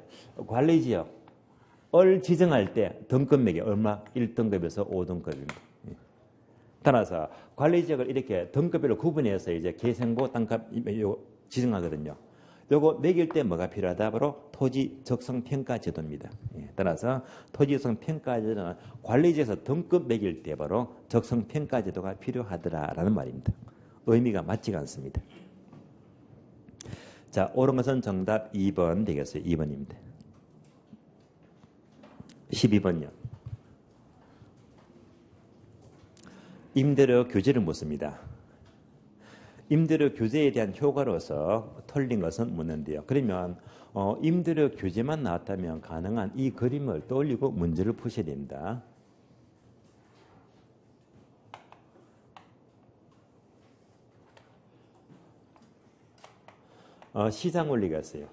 관리지역을 지정할 때 등급맥이 얼마? 1등급에서 5등급입니다. 따라서 관리지역을 이렇게 등급별로 구분해서 이제 계생보 땅값 지정하거든요. 요거 매길 때 뭐가 필요하다? 바로 토지 적성 평가 제도입니다. 따라서 토지 적성 평가 제도는 관리지에서 등급 매길 때 바로 적성 평가 제도가 필요하더라라는 말입니다. 의미가 맞지가 않습니다. 자, 옳은 것은 정답 2번 되겠어요. 2번입니다. 12번요. 임대료 규제를 묻습니다. 임대료 규제에 대한 효과로서 틀린 것은 묻는데요. 그러면 임대료 규제만 나왔다면 가능한 이 그림을 떠올리고 문제를 푸셔야 됩니다. 시장 원리가 있어요.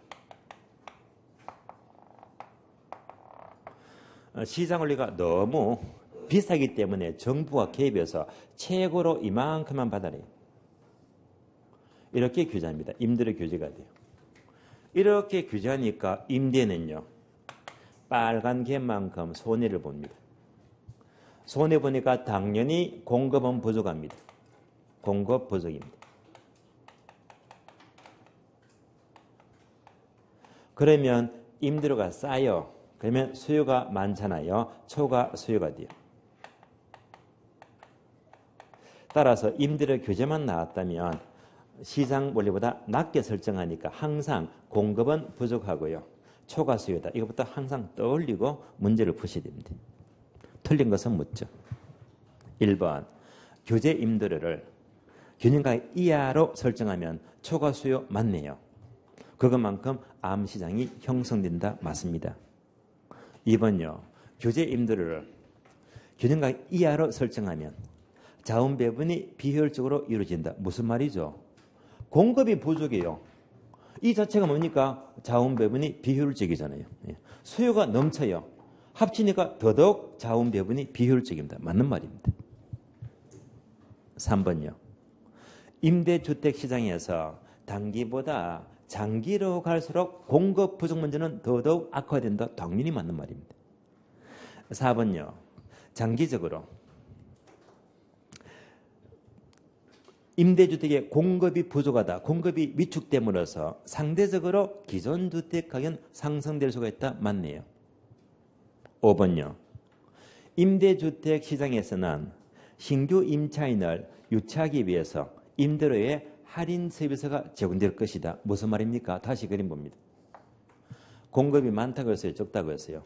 시장 원리가 너무 비싸기 때문에 정부가 개입해서 최고로 이만큼만 받아내요. 이렇게 규제합니다. 임대료 규제가 돼요. 이렇게 규제하니까 임대는요, 빨간 개만큼 손해를 봅니다. 손해보니까 당연히 공급은 부족합니다. 공급 부족입니다. 그러면 임대료가 싸요? 그러면 수요가 많잖아요. 초과 수요가 돼요. 따라서 임대료 규제만 나왔다면 시장 원리보다 낮게 설정하니까 항상 공급은 부족하고요. 초과 수요다. 이것부터 항상 떠올리고 문제를 푸셔야 됩니다. 틀린 것은 묻죠. 1번 규제 임대료를 균형가격 이하로 설정하면 초과 수요 맞네요. 그것만큼 암시장이 형성된다. 맞습니다. 2번요. 규제 임대료를 균형가격 이하로 설정하면 자원 배분이 비효율적으로 이루어진다. 무슨 말이죠? 공급이 부족해요. 이 자체가 뭡니까? 자원 배분이 비효율적이잖아요. 수요가 넘쳐요. 합치니까 더더욱 자원 배분이 비효율적입니다. 맞는 말입니다. 3번요. 임대주택 시장에서 단기보다 장기로 갈수록 공급 부족 문제는 더더욱 악화된다. 당연히 맞는 말입니다. 4번요. 장기적으로 임대주택의 공급이 부족하다. 공급이 위축됨으로써 상대적으로 기존 주택 가격은 상승될 수가 있다. 맞네요. 5번요. 임대주택 시장에서는 신규 임차인을 유치하기 위해서 임대료에 할인 서비스가 제공될 것이다. 무슨 말입니까? 다시 그림 봅니다. 공급이 많다고 했어요? 적다고 했어요?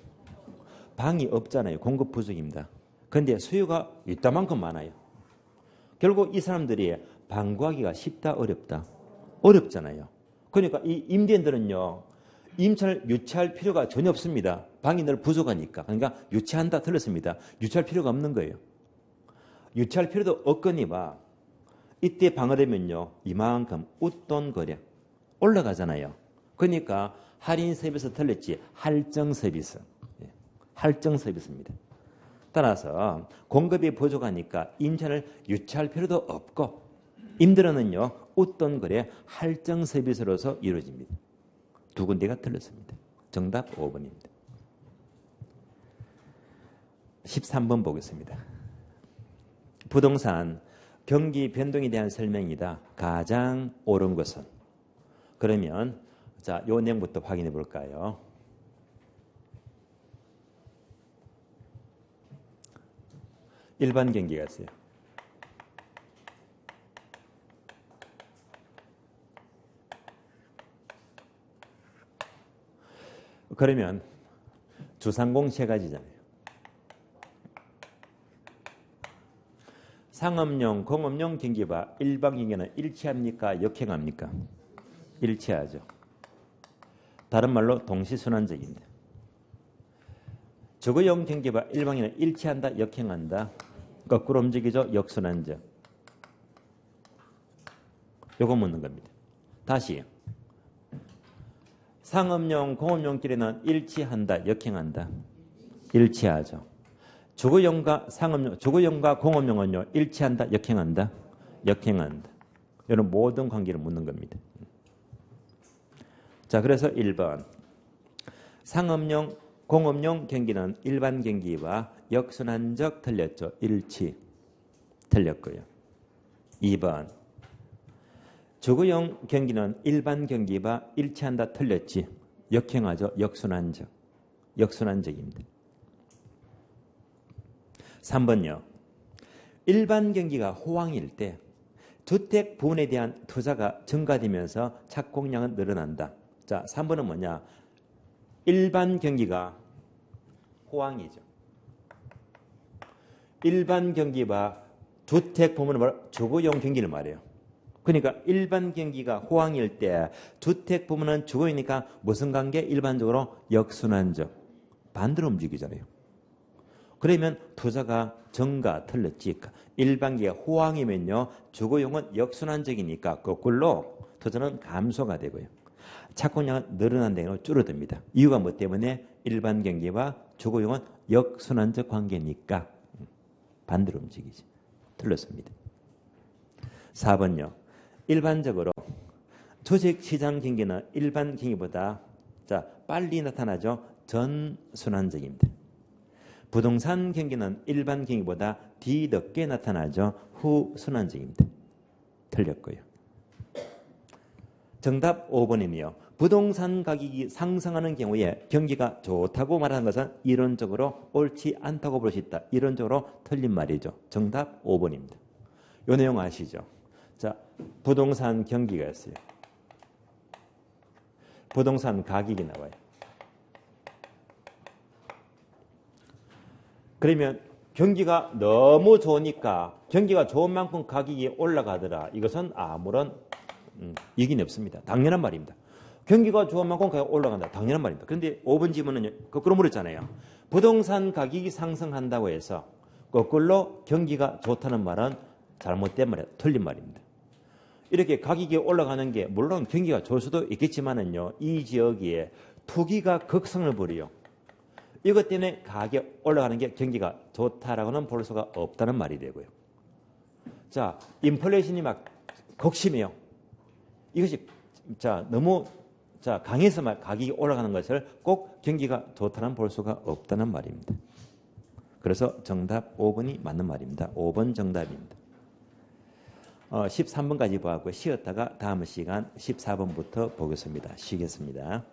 방이 없잖아요. 공급 부족입니다. 그런데 수요가 이따만큼 많아요. 결국 이 사람들이 방 구하기가 쉽다 어렵다? 어렵잖아요. 그러니까 이 임대인들은요. 임차를 유치할 필요가 전혀 없습니다. 방이 늘 부족하니까. 그러니까 유치한다 틀렸습니다. 유치할 필요가 없는 거예요. 유치할 필요도 없거니와 이때 방어되면요. 이만큼 웃돈 거래 올라가잖아요. 그러니까 할인 서비스 틀렸지. 할증 서비스. 할증 서비스입니다. 따라서 공급이 부족하니까 임차를 유치할 필요도 없고 임대료는요. 웃돈 거래 할증 서비스로서 이루어집니다. 두 군데가 틀렸습니다. 정답 5번입니다. 13번 보겠습니다. 부동산 경기 변동에 대한 설명이다. 가장 옳은 것은? 그러면 자, 요 내용부터 확인해 볼까요? 일반 경기가 있어요. 그러면 주상공 세 가지잖아요. 상업용, 공업용 경기와 일반 경기는 일치합니까? 역행합니까? 일치하죠. 다른 말로 동시순환적입니다. 주거용 경기와 일반 경기는 일치한다, 역행한다? 거꾸로 움직이죠. 역순환적. 요거 묻는 겁니다. 다시 상업용, 공업용끼리는 일치한다, 역행한다? 일치하죠. 주거용과 상업용, 주거용과 공업용은요 일치한다, 역행한다? 역행한다. 이런 모든 관계를 묻는 겁니다. 자, 그래서 1번 상업용, 공업용 경기는 일반 경기와 역순환적 틀렸죠. 일치 틀렸고요. 2번 주거용 경기는 일반 경기와 일치한다 틀렸지. 역행하죠. 역순환적. 역순환적입니다. 3번요. 일반 경기가 호황일 때 주택 부분에 대한 투자가 증가되면서 착공량은 늘어난다. 자, 3번은 뭐냐? 일반 경기가 호황이죠. 일반 경기와 주택 부문은 주거용 경기를 말해요. 그러니까 일반 경기가 호황일 때 주택 부문은 주거이니까 무슨 관계? 일반적으로 역순환적. 반대로 움직이잖아요. 그러면 투자가 증가 틀렸지. 일반 경기가 호황이면요. 주거용은 역순환적이니까 거꾸로 투자는 감소가 되고요. 착공량은 늘어난다는 줄어듭니다. 이유가 뭐 때문에? 일반 경기와 주거용은 역순환적 관계니까 반대로 움직이지. 틀렸습니다. 4번요. 일반적으로 주식시장 경기는 일반 경기보다 빨리 나타나죠. 전순환적입니다. 부동산 경기는 일반 경기보다 뒤늦게 나타나죠. 후순환적입니다. 틀렸고요. 정답 5번이며 부동산 가격이 상승하는 경우에 경기가 좋다고 말하는 것은 이론적으로 옳지 않다고 볼 수 있다. 이론적으로 틀린 말이죠. 정답 5번입니다. 이 내용 아시죠? 자, 부동산 경기가 있어요. 부동산 가격이 나와요. 그러면 경기가 너무 좋으니까 경기가 좋은 만큼 가격이 올라가더라. 이것은 아무런 이견이 없습니다. 당연한 말입니다. 경기가 좋은 만큼 가격이 올라간다. 당연한 말입니다. 그런데 5번 질문은 거꾸로 물었잖아요. 부동산 가격이 상승한다고 해서 거꾸로 경기가 좋다는 말은 잘못된 말이에요. 틀린 말입니다. 이렇게 가격이 올라가는 게 물론 경기가 좋을 수도 있겠지만은요. 이 지역에 투기가 극성을 부려요. 이것 때문에 가격 올라가는 게 경기가 좋다라고는 볼 수가 없다는 말이 되고요. 자, 인플레이션이 막 극심해요. 이것이 너무 강해서 막 가격이 올라가는 것을 꼭 경기가 좋다는 볼 수가 없다는 말입니다. 그래서 정답 5번이 맞는 말입니다. 5번 정답입니다. 13번까지 보았고 쉬었다가 다음 시간 14번부터 보겠습니다. 쉬겠습니다.